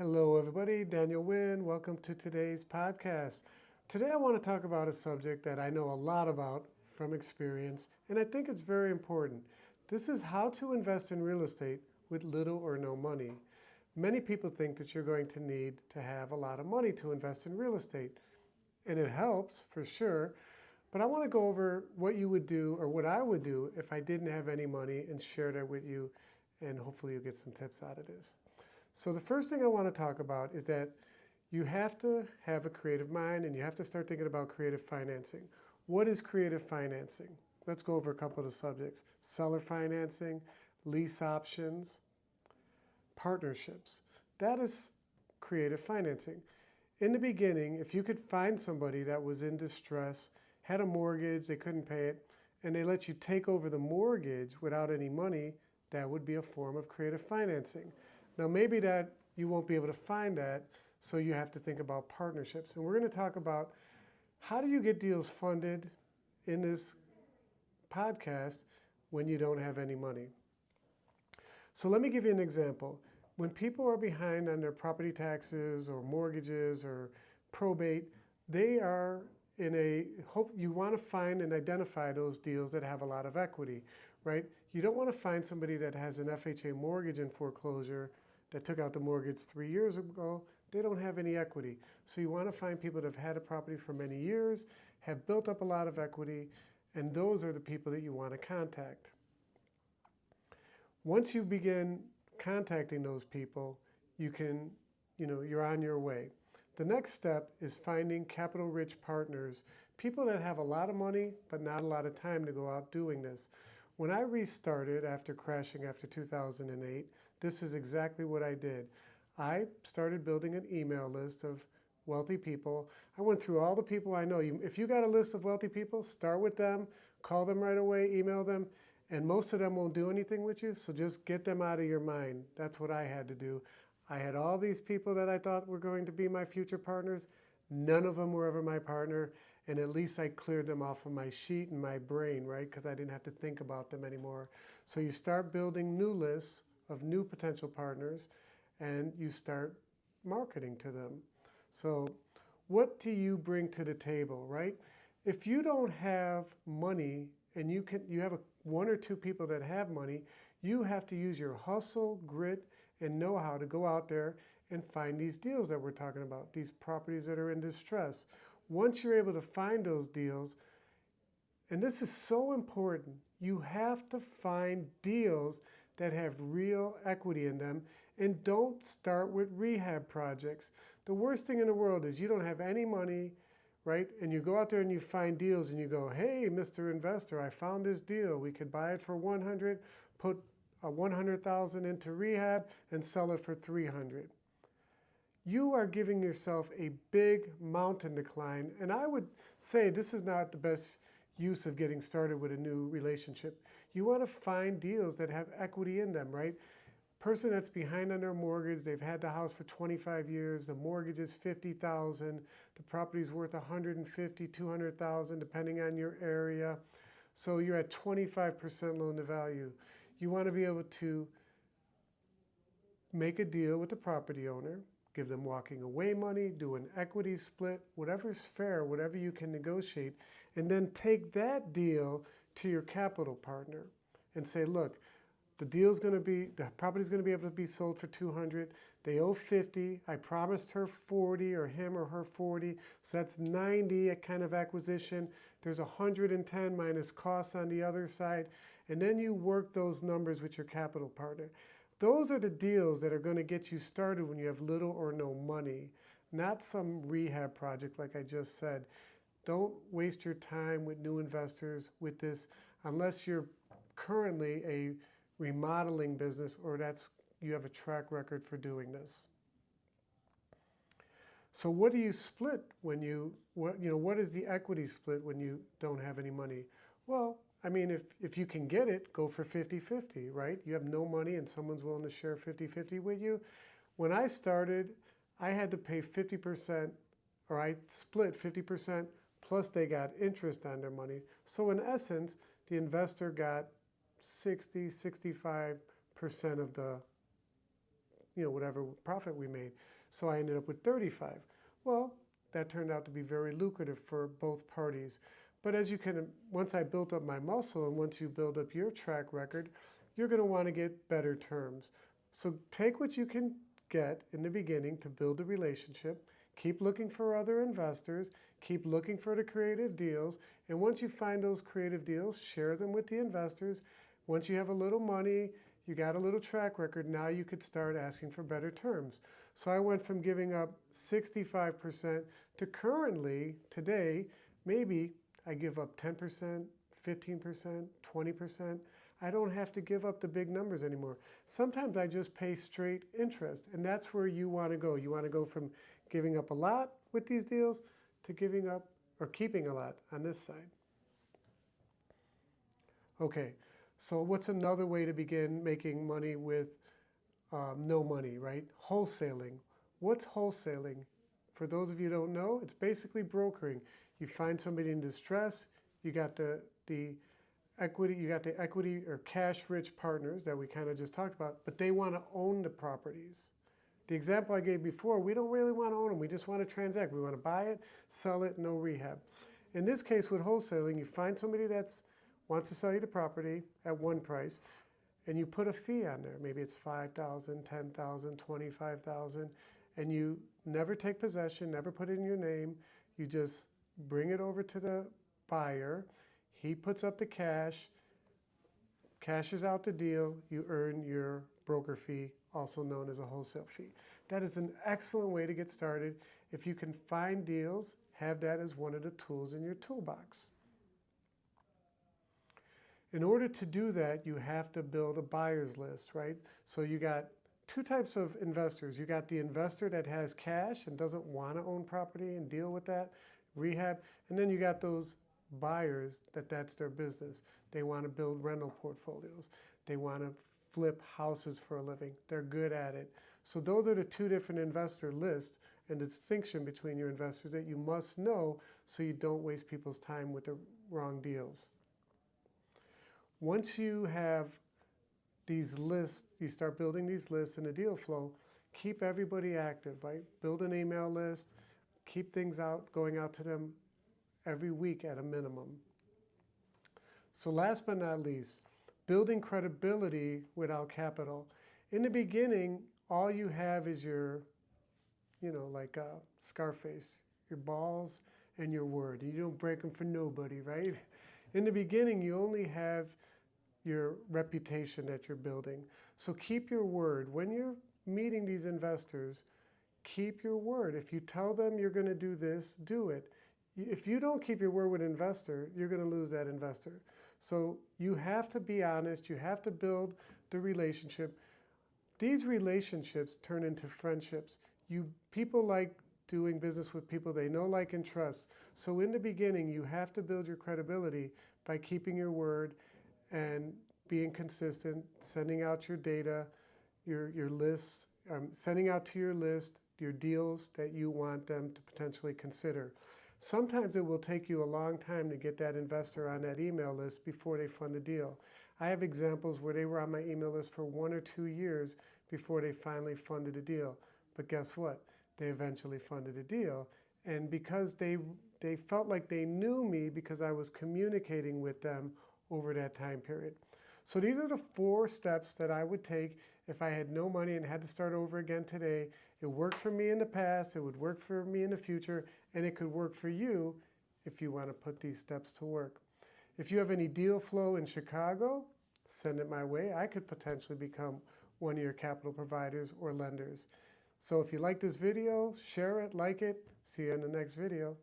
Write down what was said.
Hello, everybody. Daniel Wynn. Welcome to today's podcast. Today, I want to talk about a subject that I know a lot about from experience, and I think it's very important. This is how to invest in real estate with little or no money. Many people think that you're going to need to have a lot of money to invest in real estate, and it helps for sure. But I want to go over what you would do or what I would do if I didn't have any money and share that with you, and hopefully, you'll get some tips out of this. So the first thing I want to talk about is that you have to have a creative mind and you have to start thinking about creative financing. What is creative financing? Let's go over a couple of the subjects. Seller financing, lease options, partnerships. That is creative financing. In the beginning, if you could find somebody that was in distress, had a mortgage, they couldn't pay it, and they let you take over the mortgage without any money, that would be a form of creative financing. Now, maybe that you won't be able to find that, so you have to think about partnerships. And we're going to talk about how do you get deals funded in this podcast when you don't have any money. So let me give you an example. When people are behind on their property taxes or mortgages or probate, they are in a hope. You want to find and identify those deals that have a lot of equity, right? You don't want to find somebody that has an FHA mortgage in foreclosure that took out the mortgage 3 years ago. They don't have any equity. So you want to find people that have had a property for many years, have built up a lot of equity, and those are the people that you want to contact. Once you begin contacting those people, you're on your way. The next step is finding capital-rich partners, people that have a lot of money but not a lot of time to go out doing this. When I restarted after crashing after 2008, this is exactly what I did. I started building an email list of wealthy people. I went through all the people I know. If you got a list of wealthy people, start with them, call them right away, email them, and most of them won't do anything with you, so just get them out of your mind. That's what I had to do. I had all these people that I thought were going to be my future partners. None of them were ever my partner, and at least I cleared them off of my sheet and my brain, right? Because I didn't have to think about them anymore. So you start building new lists of new potential partners, and you start marketing to them. So what do you bring to the table, right? If you don't have money and you have one or two people that have money, you have to use your hustle, grit, and know-how to go out there and find these deals that we're talking about, these properties that are in distress. Once you're able to find those deals, and this is so important, you have to find deals that have real equity in them, and don't start with rehab projects. The worst thing in the world is you don't have any money, right? And you go out there and you find deals and you go, hey, Mr. Investor, I found this deal. We could buy it for 100, put a 100,000 into rehab and sell it for 300. You are giving yourself a big mountain to climb. And I would say this is not the best use of getting started with a new relationship. You want to find deals that have equity in them, right? Person that's behind on their mortgage, they've had the house for 25 years, the mortgage is 50,000, the property's worth 150, 200,000 depending on your area. So you're at 25% loan to value. You want to be able to make a deal with the property owner, give them walking away money, do an equity split, whatever's fair, whatever you can negotiate, and then take that deal to your capital partner and say, look, the property's going to be able to be sold for 200. They owe 50. I promised her 40 or him or her 40. So that's 90 a kind of acquisition. There's 110 minus costs on the other side. And then you work those numbers with your capital partner. Those are the deals that are going to get you started when you have little or no money, not some rehab project like I just said. Don't waste your time with new investors with this unless you're currently a remodeling business or you have a track record for doing this. So what do you split when what is the equity split when you don't have any money? Well, I mean, if you can get it, go for 50-50, right? You have no money and someone's willing to share 50-50 with you. When I started, I had to pay 50%, or I split 50%, plus they got interest on their money. So in essence, the investor got 60, 65% of the whatever profit we made. So I ended up with 35. Well, that turned out to be very lucrative for both parties. But as you can, once I built up my muscle and once you build up your track record, you're going to want to get better terms. So take what you can get in the beginning to build a relationship. Keep looking for other investors. Keep looking for the creative deals. And once you find those creative deals, share them with the investors. Once you have a little money, you got a little track record, now you could start asking for better terms. So I went from giving up 65% to currently, today, maybe I give up 10%, 15%, 20%. I don't have to give up the big numbers anymore. Sometimes I just pay straight interest, and that's where you want to go. You want to go from giving up a lot with these deals to giving up or keeping a lot on this side. Okay, so what's another way to begin making money with no money, right? Wholesaling. What's wholesaling? For those of you who don't know, it's basically brokering. You find somebody in distress, you got the equity or cash-rich partners that we kind of just talked about, but they want to own the properties. The example I gave before, we don't really want to own them. We just want to transact. We want to buy it, sell it, no rehab. In this case with wholesaling, you find somebody that wants to sell you the property at one price, and you put a fee on there. Maybe it's $5,000, $10,000, $25,000, and you never take possession, never put it in your name. You just bring it over to the buyer. He puts up the cash, cashes out the deal. You earn your broker fee, also known as a wholesale fee. That is an excellent way to get started. If you can find deals, have that as one of the tools in your toolbox. In order to do that, you have to build a buyer's list, right? So you got two types of investors. You got the investor that has cash and doesn't want to own property and deal with that, rehab. And then you got those buyers that's their business. They want to build rental portfolios. They want to flip houses for a living. They're good at it. So those are the two different investor lists and the distinction between your investors that you must know so you don't waste people's time with the wrong deals. Once you have these lists, you start building these lists in a deal flow, keep everybody active, right? Build an email list, keep things going out to them every week at a minimum. So last but not least, building credibility without capital. In the beginning, all you have is your, like Scarface, your balls and your word. You don't break them for nobody, right? In the beginning, you only have your reputation that you're building. So keep your word. When you're meeting these investors, keep your word. If you tell them you're going to do this, do it. If you don't keep your word with an investor, you're going to lose that investor. So you have to be honest. You have to build the relationship. These relationships turn into friendships. People like doing business with people they know, like, and trust. So in the beginning, you have to build your credibility by keeping your word and being consistent, sending out your data, your lists, sending out to your list your deals that you want them to potentially consider. Sometimes it will take you a long time to get that investor on that email list before they fund a deal. I have examples where they were on my email list for 1 or 2 years before they finally funded a deal. But guess what? They eventually funded a deal. And because they felt like they knew me because I was communicating with them over that time period. So these are the 4 steps that I would take if I had no money and had to start over again today. It worked for me in the past, it would work for me in the future, and it could work for you if you want to put these steps to work. If you have any deal flow in Chicago, send it my way. I could potentially become one of your capital providers or lenders. So if you like this video, share it, like it. See you in the next video.